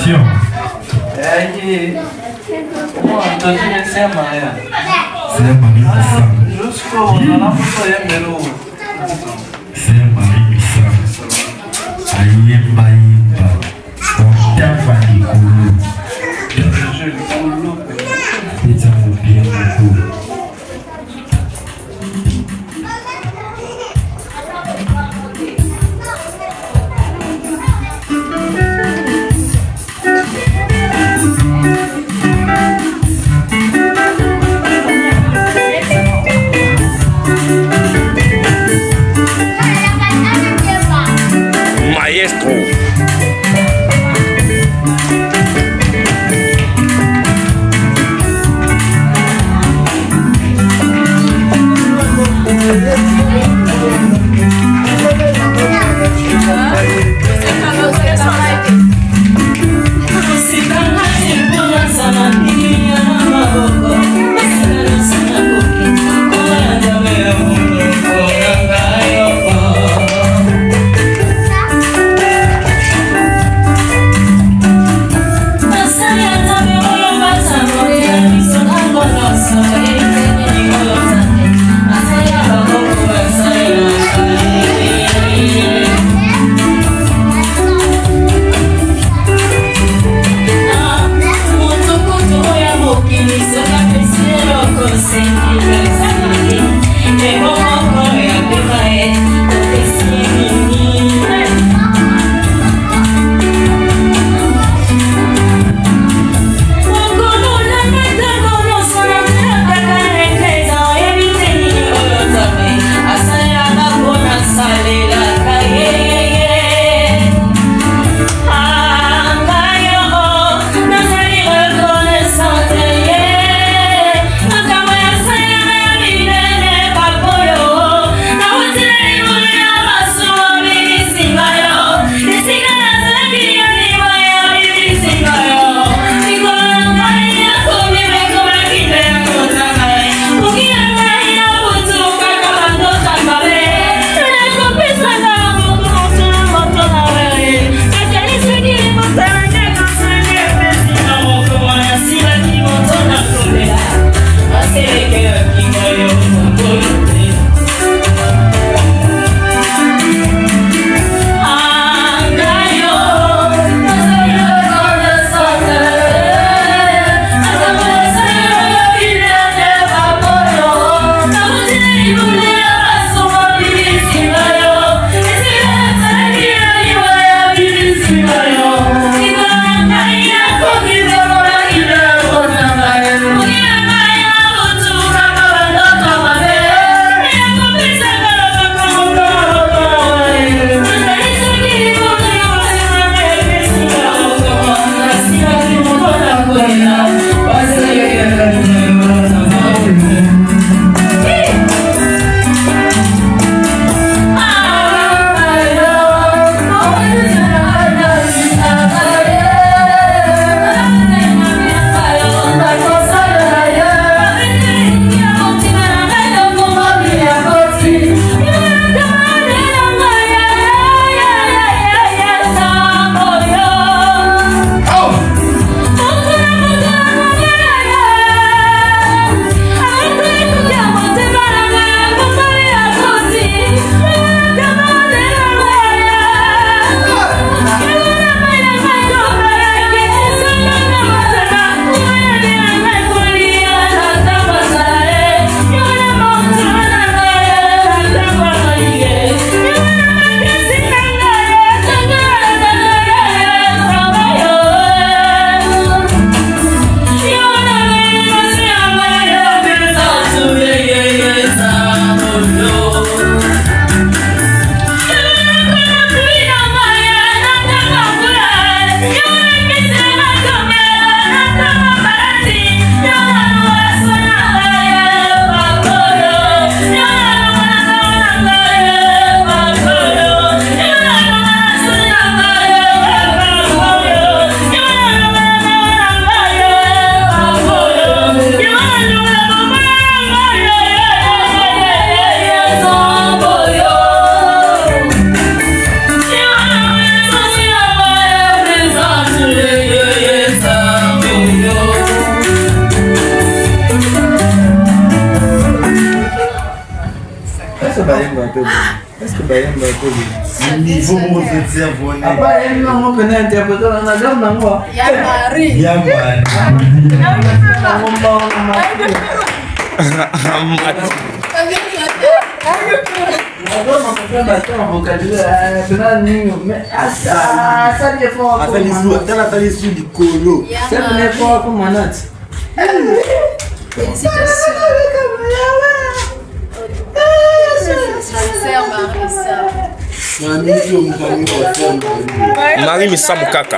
Félicitations. C'est un mari puissant. C'est un mari puissant. Ayemba yemba. On tape les coulous. C'est un bien beaucoup. Maestro. Est-ce que Bayamba est Le niveau où vous êtes cerveau. Après, il y a un peu d'interpréter dans la gamme d'angoisse. Marie Misambo kaka.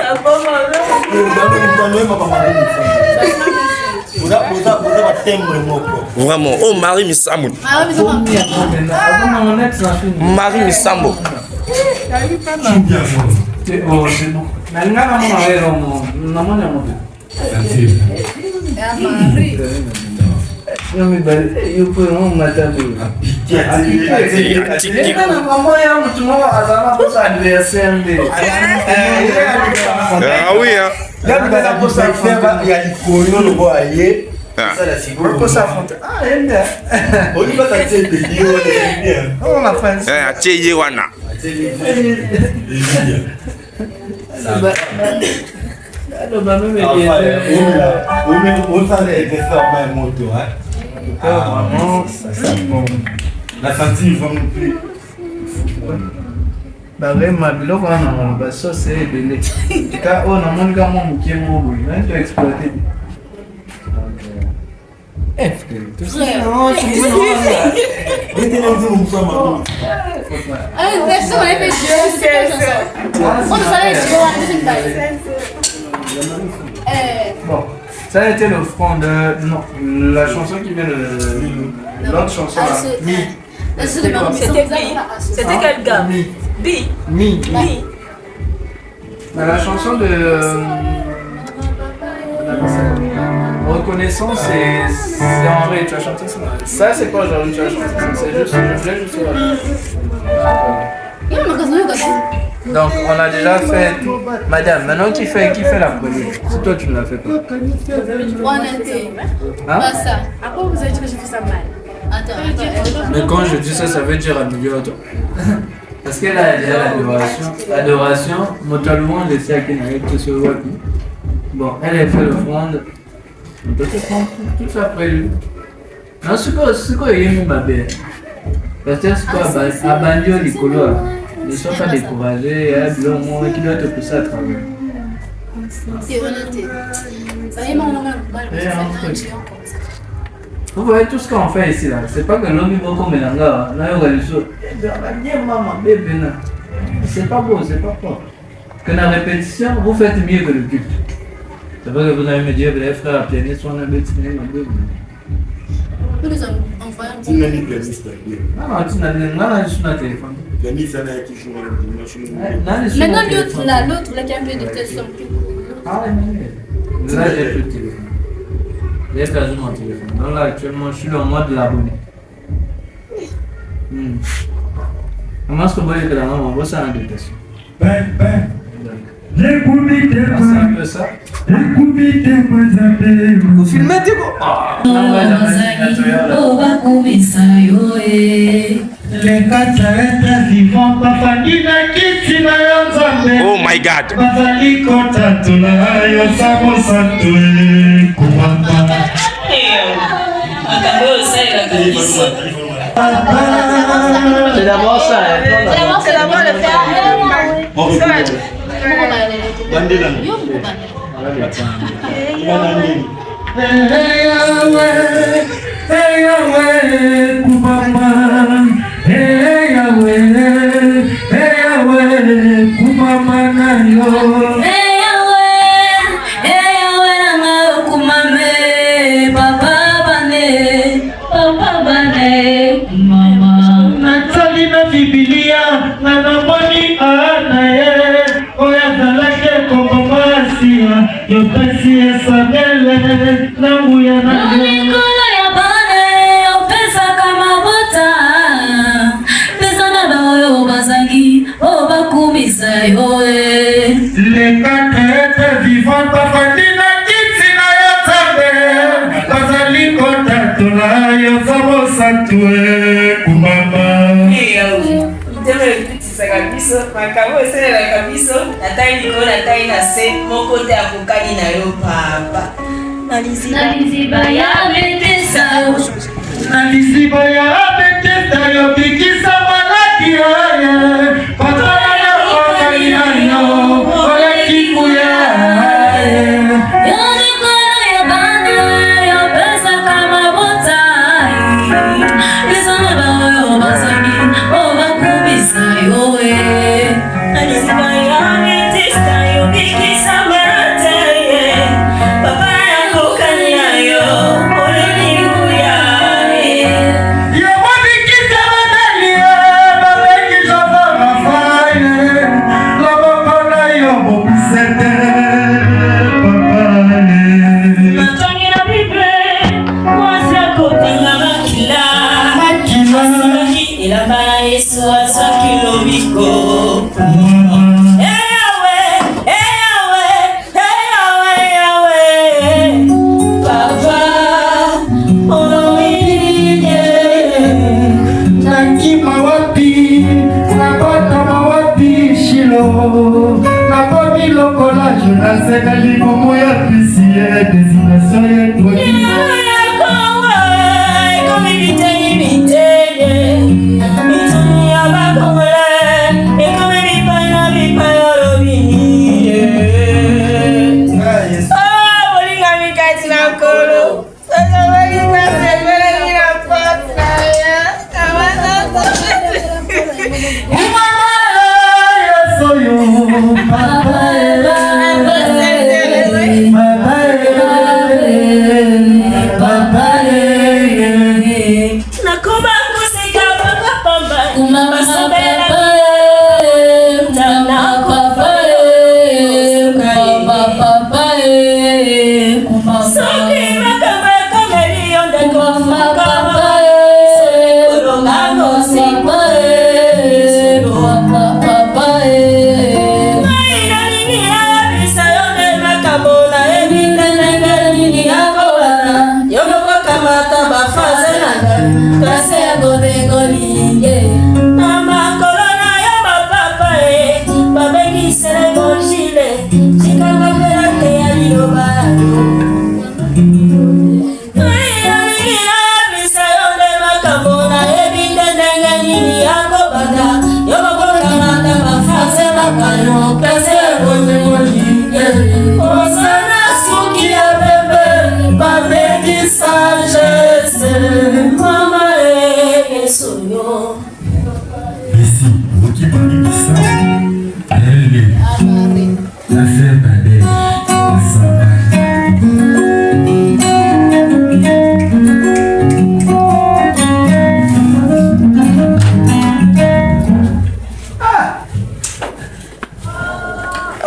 Vraiment, oh Marie Misambo. Marie Misambo. Ah oui, hein. La santé va non plus. Vraiment, biloko wana ba sauce ebele. Ka on a mon gars mon mukie mo boy, na to exploiter. Tout ça, non, c'est bon. Bon, ça a été le front de... Non, la chanson qui vient de... L'autre chanson là. C'était quel gars? Mi. La chanson de... Reconnaissance, c'est Henri, tu as chanté ça. Ça, c'est pas aujourd'hui tu as chanté ça. C'est juste, je voulais juste... Donc, on a déjà fait... Madame, maintenant qui fait la première? C'est toi, tu ne l'as fait pas. Hein? Après, vous avez dit que j'ai fait ça mal. Mais quand je dis ça, ça veut dire améliorer toi. Parce qu'elle a déjà l'adoration. L'adoration, mentalement, je sais à qui n'arrive tout sur le. Bon, elle a fait l'offrande. On peut te prendre tout ça après lui. Non, c'est quoi il est mon bébé? Parce que c'est quoi abandonner les couleurs. Ne sois pas découragé, il y a un moins qui doit te pousser à travailler. C'est honnête. Ça y est, vous voyez tout ce qu'on fait ici là. C'est pas que l'homme est beaucoup mélangeur. C'est pas beau, c'est pas fort. Que la répétition, vous faites mieux que le culte. C'est vrai que vous allez me dire, les frères, pianiste, on a bêtise. Nous les envoyons. Tu n'as ni pianiste. Non, tu n'as pas sur le téléphone. Pianiste, il y a qui joue maintenant, l'autre, là, qui a appelé de telle sorte. Ah, mais là, j'ai plus de téléphone. J'ai perdu mon téléphone. Donc là, actuellement, je suis dans le mode de l'abonné. Comment est-ce que vous voyez que la maman va ça en détention? Ben. C'est un peu ça. Vous filmez, tu vois? Oh my God. C'est d'abord ça. C'est d'abord le faire. kama usela kabisa natai liko natai na se moko te akokani na yo papa naliziba ya betesa naliziba ya betesa yo bikisa malaki oye patana ya pakali na yo ole kikuya yoni kono ya bana ya pesa kama botai isome ba yo basami o bakubisa yo naliziba ya betesa yo bikisa malaki papa akokani na yo ole kikuya yo bikisa malaki babeki jova mafaye lobo kona yo bobisete matongi na bible mwasi akotanga makila elamba na yesu azwaki lobiko naseka limomo ya pisie destination yetu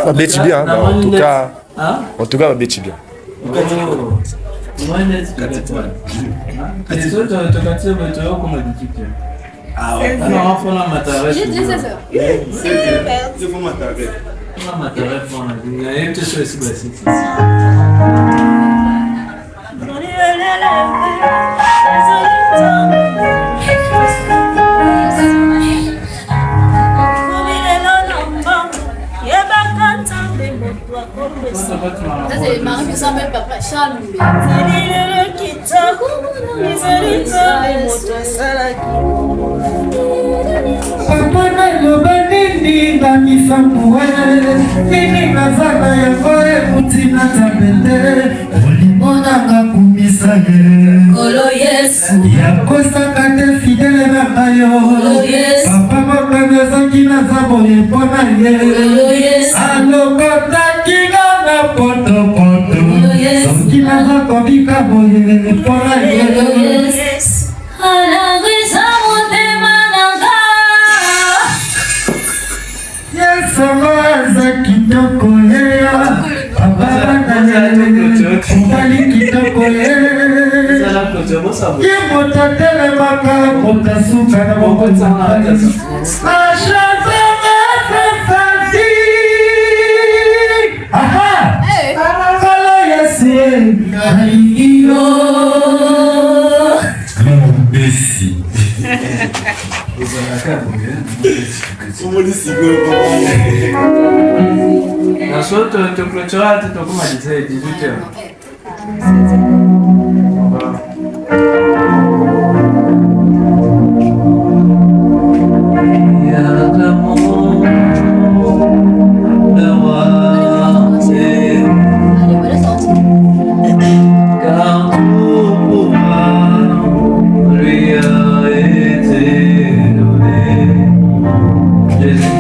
Babeti bien, en tout cas, babeti bien. J'ai dit c'est ça. C'est pour m'attaquer. Ça c'est Marie qui s'en met papa Charles. Papa loba nini na misambu nini nazana yango emutina tabende olimonanga kumisa Kolo Yesu yakosaka te fidele na ngayo papa mokano ezangi naza boye mpona ye alokotaki nga na potopoto soki naza kobika boye mpona ye alangwisa motema nanga yesongo aza kitoko yeya obali kitoko ye moto atelemaka moto asuka na mokotsanga ashazemefefasi aha kala yesu aiyo mobesi La saute te clôturera, tu comme elle disait, 18h. Il y a l'amour, le roi, c'est car tout pouvoir lui a été donné. Jésus.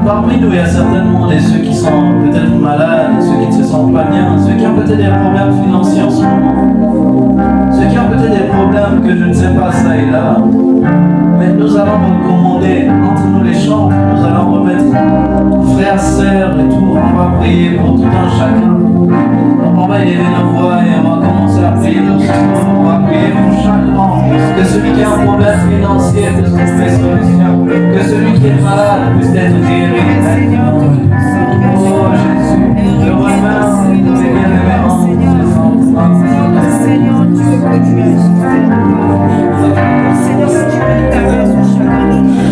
Parmi nous, il y a certainement ceux qui sont peut-être malades, ceux qui ne se sentent pas bien, ceux qui ont peut-être des problèmes financiers en ce moment, ceux qui ont peut-être des problèmes que je ne sais pas ça et là. Mais nous allons recommander entre nous les chants, nous allons remettre frères, sœurs et tout, on va prier pour tout un chacun. Donc on va élever nos voix et on va commencer à prier pour ce moment, on va prier pour chacun, que celui qui a un problème financier puisse trouver solution, que celui qui est malade puisse être guéri. Oh Jésus, je remets tes bien-aimés en Seigneur Dieu, que tu as Seigneur, si tu mets ta main sur chacun de nous.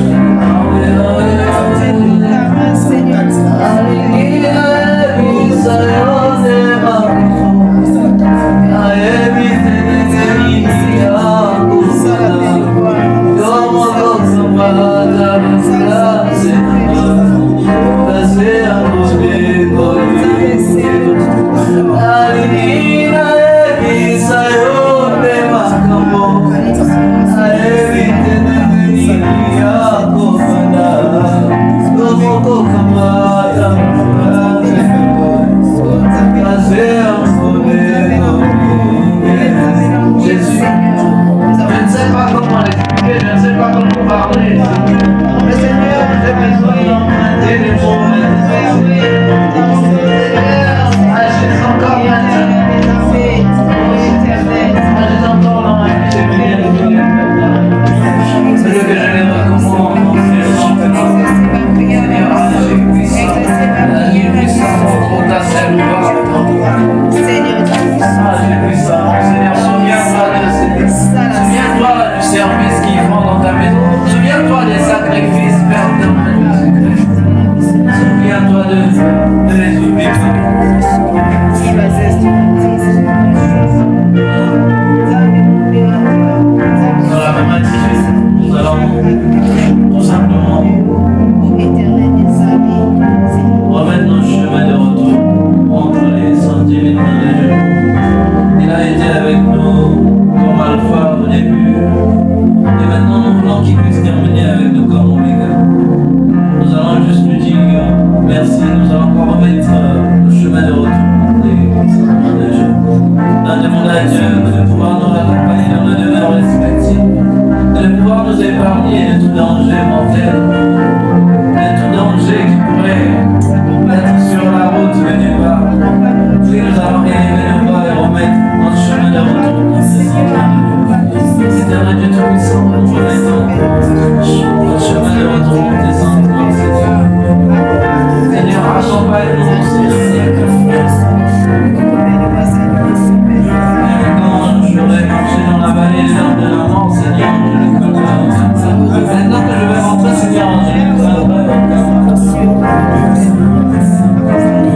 Ne les oublie pas. Dans la même attitude, nous allons tout simplement remettre nos chemins de retour entre les sentiers des mains de Dieu. Il a été avec nous comme alpha au début. Et maintenant, nous voulons qu'il puisse terminer avec nous comme oméga. Nous allons juste lui dire merci. Nous allons encore remettre le chemin de retour des sentiers de Dieu. Nous demandons à Dieu de pouvoir nous accompagner dans nos demeures respectives, de pouvoir nous épargner de tout danger mortel, de tout danger qui pourrait être sur la route de départ. Puis nous allons élever nos voix et remettre notre chemin de retour dans ce sentier. Éternel Dieu Tout-Puissant, nous remettons notre chemin de retour des sentiers, Seigneur. Seigneur, accompagne-nous, Seigneur. Quand j'aurai marché dans la vallée de l'ombre de la mort, Seigneur, je ne craindrai aucun. Maintenant que je vais rentrer, Seigneur, je ne craindrai aucun.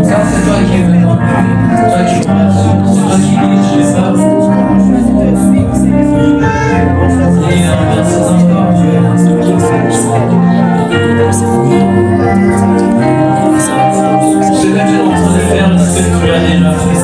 Car c'est toi qui es venu, toi qui me rassures, c'est toi qui dis que j'ai peur. Seigneur, merci encore. Ce que tu es en train de faire, ce que tu as déjà fait.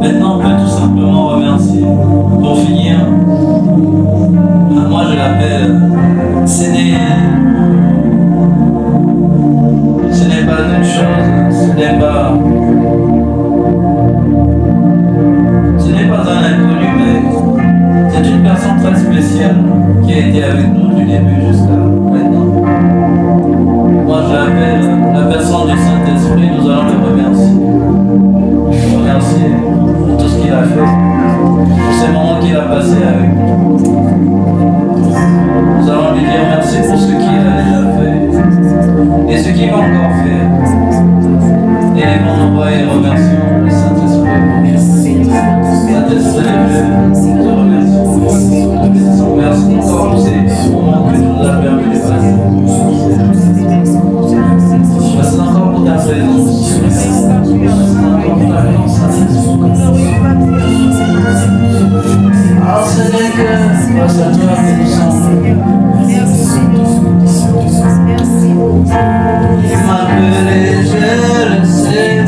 Maintenant, on peut tout simplement remercier. Pour finir, moi je l'appelle, ce n'est pas une chose, ce n'est pas un inconnu, mais c'est une personne très spéciale qui a été avec nous du début jusqu'à maintenant. Moi je l'appelle la personne du Saint-Esprit, nous allons le remercier. Remercier pour tout ce qu'il a fait, pour ces moments qu'il a passés avec nous. Nous allons lui dire merci pour ce qu'il a déjà fait et ce qu'il va encore faire. Élévons nos voix et remercions le Saint-Esprit pour nous. Saint-Esprit, je te remercie. Merci encore pour ces moments que tu nous as permis de passer. Merci encore pour ta présence. Merci encore pour ta présence. Alors ce n'est que grâce à toi que nous sommes. Il m'appelait, je le sais.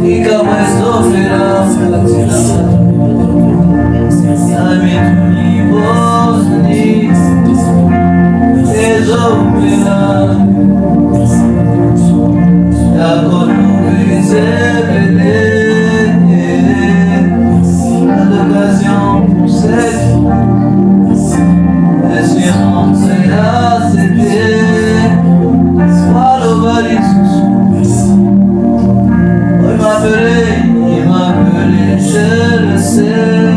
Il commence au faire la niveau, les opéras. La colombe s'est révélée à l'occasion pour cette je suis rentré à ses pieds, soit le valise. Il m'appelait, je le sais,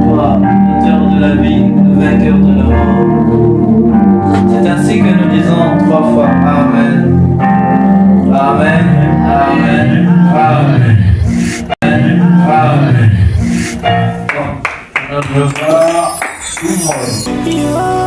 toi, auteur de la vie, le vainqueur de la mort. C'est ainsi que nous disons 3 fois Amen. Amen, Amen, Amen. Amen, Amen. Bon, on va voir tout le monde.